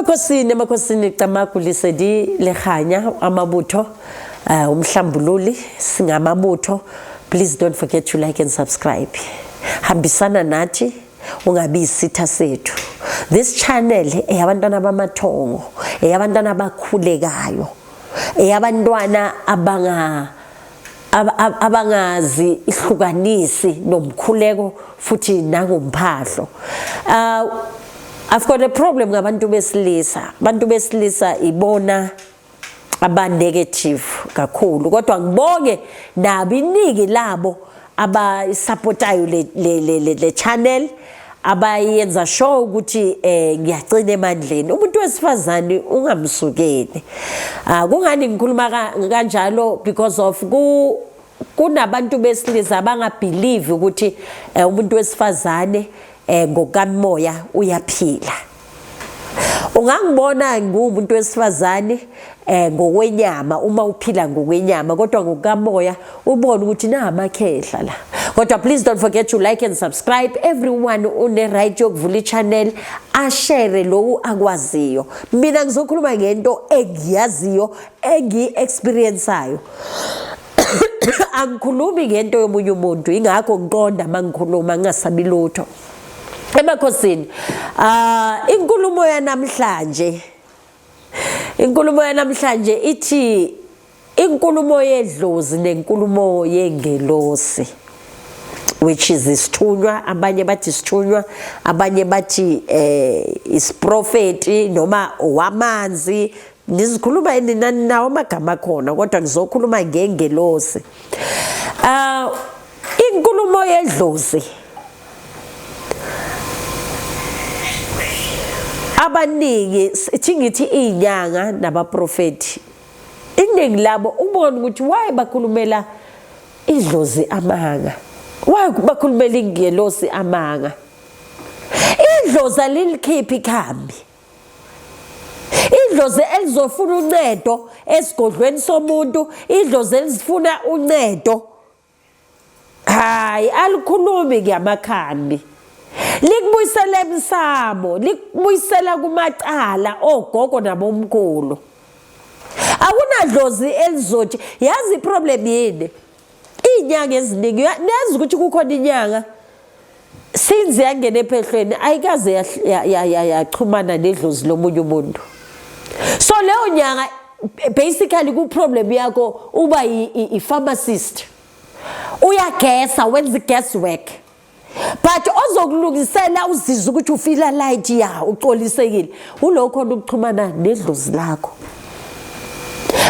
Emakhosini Tamakuli di Lehanya Amabutho Umhlambululi Singamabutho. Please don't forget to like and subscribe. Hambisana nathi ungabi isitha sethu. This channel eyabantwana bamathongo, eyabantwana abakhulekayo, eyabantwana abangazi ihlukanisi nomkhuleko futhi nangomphahlo. I've got a problem ngabantu besilisa. Abantu besilisa ibona aba negative kakhulu. Kodwa ngibonge nabo iningi labo aba supportayo le channel abayenza show ukuthi ngiyacina emandleni. Umuntu wesifazane ungamsukeli. Kungani ngikhuluma kanjalo because of kunabantu besilisa abangabelieve ukuthi umuntu wesifazane ngokamoya uyaphila. Ungangibona ngumuntu wesifazane ngokwenyama uma uphila ngokwenyama kodwa ngokamoya ubone ukuthi namakhehla la. Kodwa please don't forget to like and subscribe. Everyone une right yokuvula i-channel ashare lo akwaziyo. Mina ngizokhuluma ngento engiyaziyo engi-experienceayo. Angikhulumi ngento yomunye umuntu ingakho ngiqonda mangikhuluma ngingasabi lutho. Emakhosini inkulumo yanamhlanje ithi inkulumo yedlozi nenkulumo yengelosi, which is isithunywa, abanye bathi isithunywa, abanye bathi is-prophet noma wamanzi. Ngizikhuluma nawo amagama khona kodwa ngizokhuluma ngengelosi. Inkulumo yedlozi abaningi ngithi inyanga nabaprofeti iningi labo ubona ukuthi why bakhulumela idlozi amanga, why bakhulumela ingelosi amanga. Idlozi alilikhiphi ikhambi, idlozi elizofuna uncedo esigodlweni somuntu, idlozi elizifuna uncedo hayi alikhulumi ngamakhambi. Likubuyisela emsamo, likubuyisela kumacala ogogo nabomkhulu. Akunadlozi elizothi yazi iproblem yini. Inyanga eziningi nazi ukuthi kukhona inyanga since yangena ephehlweni ayikaze yaxhumana nedlozi lomunye umuntu. So leyo nyanga basically ku problem yakho uba i-pharmacist. Uyagesa wenza guesswork. But ozokulungisela uzizwe ukuthi ufila light ya uxolisekile ulokho ukuxhumana nedlozi lakho.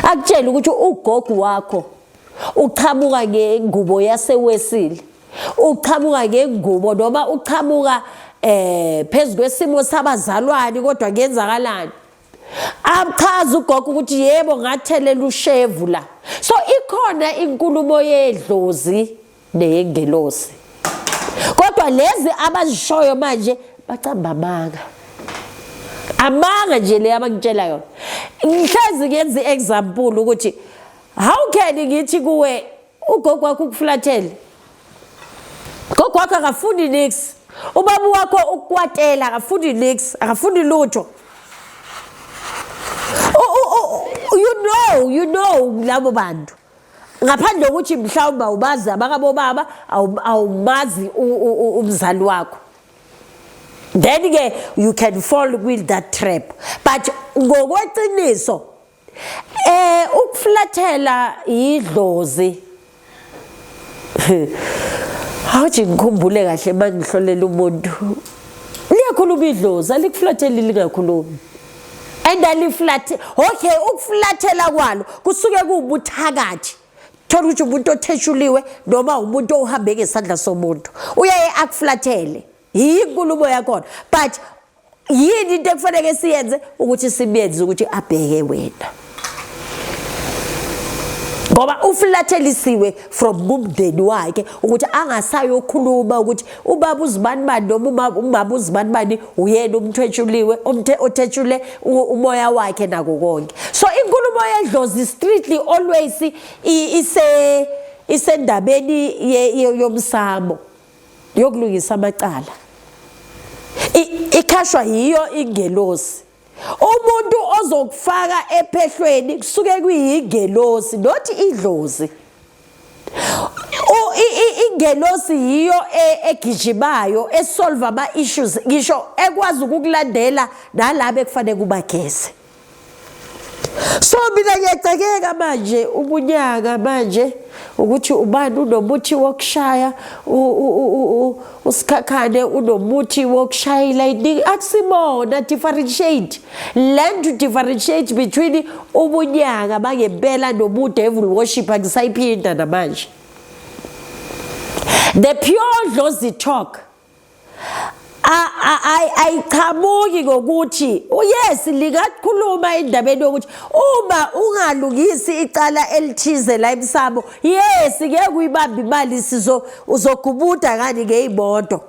Akutshela ukuthi ugogo wakho uqhamuka ngengubo yasewesile, uqhamuka ngengubo noma uqhamuka phezulu kwesimo sabazalwane kodwa ngenzakalani. Achaza ugogo ukuthi yebo ngathelela ushevu la. So ikhona inkulumo yedlozi neyengelosi. Kodwa lezi abazishoyo manje bacamba amanga nje le abangitshela yona. Ngihlezi ngenza i-example ukuthi how can ngithi kuwe ugogo wakho ukuflathele, gogo wakho akafundi nix, ubaba wakho ukukwatela akafundi nix, akafundi lutho. You know labo bantu ngaphandle ukuthi mhlawumbe ubazi abakabo baba awumazi umzali wakho, then ke you can fall with that trap. But ngokweqiniso ukuflathela idlozi awuthi ngikhumbule kahle mangihlolela umuntu liyakhuluma idlozi alikuflatheli lingakhulumi. And aliflathe okay ukuflathela kwalo kusuke kubuthakathi. Thola ukuthi umuntu otheshuliwe noma umuntu ohambe ngesandla somuntu uyaye akuflathele inkulumo yakho. But yini into ekufanele siyenze ukuthi sibenze ukuthi abheke wena, ngoba uflathelisiwe from umndeni wakhe ukuthi angasayokhuluma ukuthi ubaba uzibani noma umama uzibani uyena umthetshuliwe othethule umoya wakhe nako konke. So inkulumo yedlozi strictly always isendabeni yomsamo yokulungisa amacala. Ikhashwa yiyo ingelosi umuntu ozokufaka ephehlweni kusuke kuyigelosi not idlozi. Ingelosi yiyo egijimayo esolve ama issues ngisho ekwazi ukukulandela nalabo ekufanele kubageze. So mina ngiyacekeka manje ubunyaka manje ukuthi ubani unomuthi wokushaya usikhakhane unomuthi wokushayela iningi akusibona differentiate, learn to differentiate between ubunyaka bangempela nobu devil worship angisayiphinda namanje. The pure dlozi talk ayichamuki ngokuthi yes lingakhuluma indabeni yokuthi uma ungalungisi icala elithize la emsamo yes ngeke uyibambe imali uzogubuda ngani ngeimoto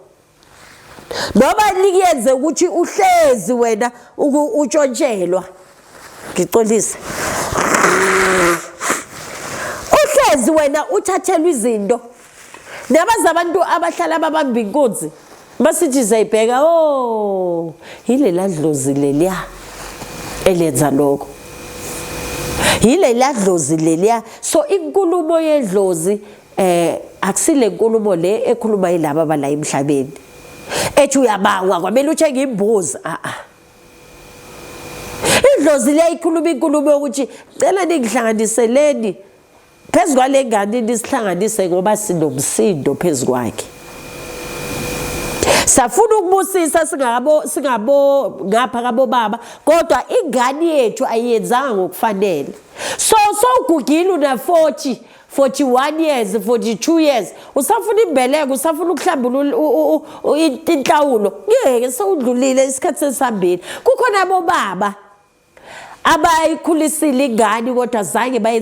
noma liyenze ukuthi uhlezi wena utshontshelwa ngixolise uhlezi wena uthathelwa izinto nabaza abantu abahlala babamba inkunzi masithi zayibheka yile ladlozi leliya elenza lokho yile ladlozi leliya. So inkulumo yedlozi akusile inkulumo le ekhuluma yilabo abala emhlabeni ethi uyabangwa kwamele uthenge imbuzi idlozi le ikhuluma inkulumo ukuthi cela ningihlanganiseleni phezu kwale ngane nisihlanganise ngoba sinomsindo phezu kwakhe. Safuna ukubusisa singabo ngapha kabo baba kodwa ingane yethu ayiyenzanga ngokufanele. So ugugile una 40 41 years 42 years usafuna imbeleko usafuna ukuhlambulula inhlawulo ngeke sewudlulile isikhathi sesihambile. Kukhona abo baba abayikhulisile ingane kodwa zange bayenze